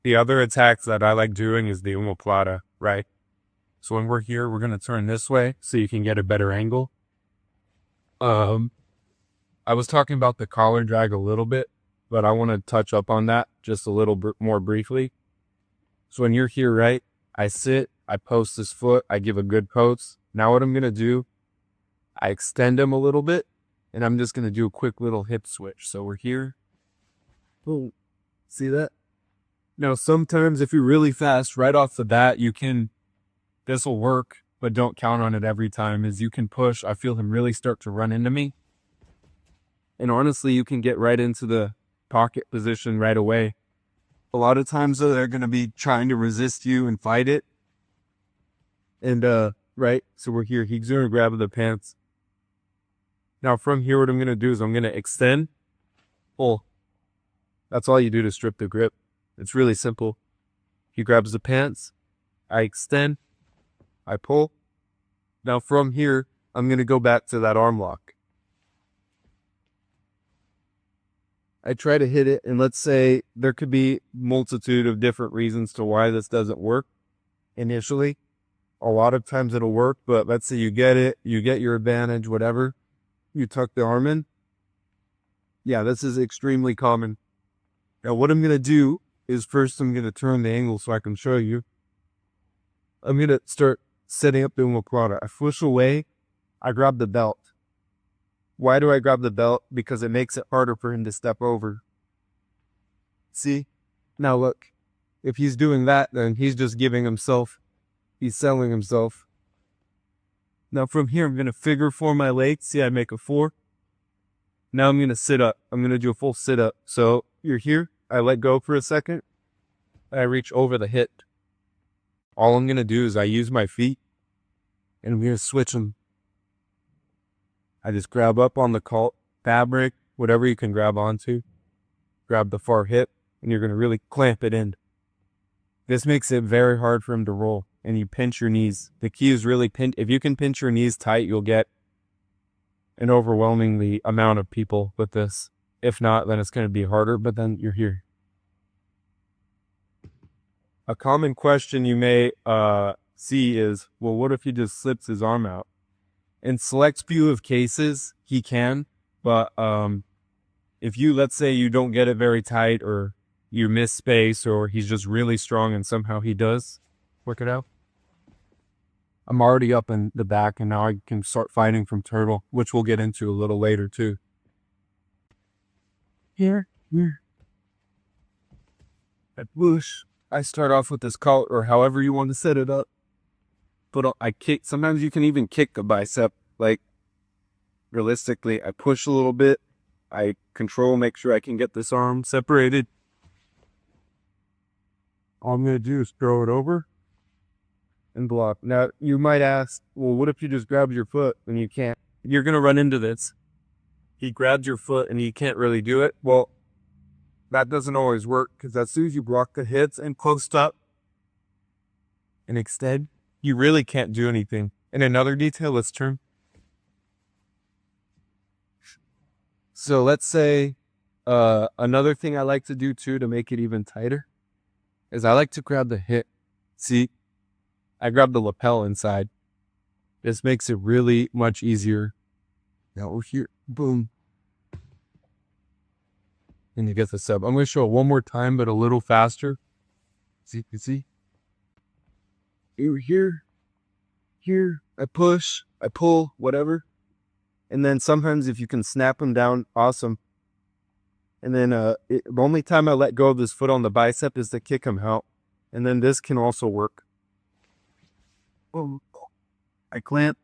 The other attacks that I like doing is the omoplata, right? So when we're here, we're going to turn this way so you can get a better angle. Um, I was talking about the collar drag a little bit, but I want to touch up on that just a little more briefly. So when you're here, right, I sit, I post this foot, I give a good post. Now what I'm going to do, I extend him a little bit, and I'm just going to do a quick little hip switch. So we're here. Boom. See that? Now, sometimes if you're really fast right off the bat, this will work, but don't count on it every time. As you can push, I feel him really start to run into me. And honestly, you can get right into the pocket position right away. A lot of times though, they're going to be trying to resist you and fight it. And, right. So we're here. He's going to grab the pants. Now from here, what I'm going to do is I'm going to extend, pull. That's all you do to strip the grip. It's really simple. He grabs the pants. I extend. I pull. Now from here, I'm going to go back to that arm lock. I try to hit it, and let's say there could be multitude of different reasons to why this doesn't work initially. A lot of times it'll work, but let's say you get it, you get your advantage, whatever. You tuck the arm in. Yeah, this is extremely common. Now what I'm going to do is first I'm going to turn the angle so I can show you. I'm going to start setting up the omoplata. I push away. I grab the belt. Why do I grab the belt? Because it makes it harder for him to step over. See? Now look, if he's doing that, then he's just giving himself, he's selling himself. Now from here, I'm going to figure four my legs. See, I make a 4. Now I'm going to sit up. I'm going to do a full sit up. So you're here. I let go for a second. I reach over the hip. All I'm going to do is I use my feet and I'm going to switch them. I just grab up on the fabric, whatever you can grab onto. Grab the far hip, and you're going to really clamp it in. This makes it very hard for him to roll, and you pinch your knees. The key is really if you can pinch your knees tight, you'll get an overwhelmingly amount of people with this. If not, then it's going to be harder, but then you're here. A common question you may see is, well, what if he just slips his arm out? In select few of cases, he can, but if you, let's say you don't get it very tight or you miss space or he's just really strong and somehow he does work it out. I'm already up in the back and now I can start fighting from turtle, which we'll get into a little later too. Here. At push, I start off with this collar or however you want to set it up. But I kick, sometimes you can even kick a bicep. Like, realistically, I push a little bit. I control, make sure I can get this arm separated. All I'm going to do is throw it over and block. Now, you might ask, well, what if you just grab your foot and you can't? You're going to run into this. He grabs your foot and you can't really do it. Well, that doesn't always work because as soon as you block the hits and post up and extend, you really can't do anything. And another detail, let's turn. So let's say another thing I like to do too to make it even tighter is I like to grab the hip. See, I grab the lapel inside. This makes it really much easier. Now we're here, boom. And you get the sub. I'm going to show it one more time, but a little faster. See, you see? Here, I push, I pull, whatever. And then sometimes if you can snap them down, awesome. And then the only time I let go of this foot on the bicep is to kick him out. And then this can also work. Boom. I clamp,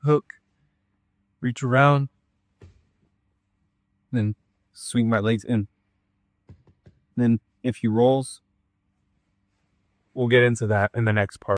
hook, reach around, then swing my legs in. Then if he rolls, we'll get into that in the next part.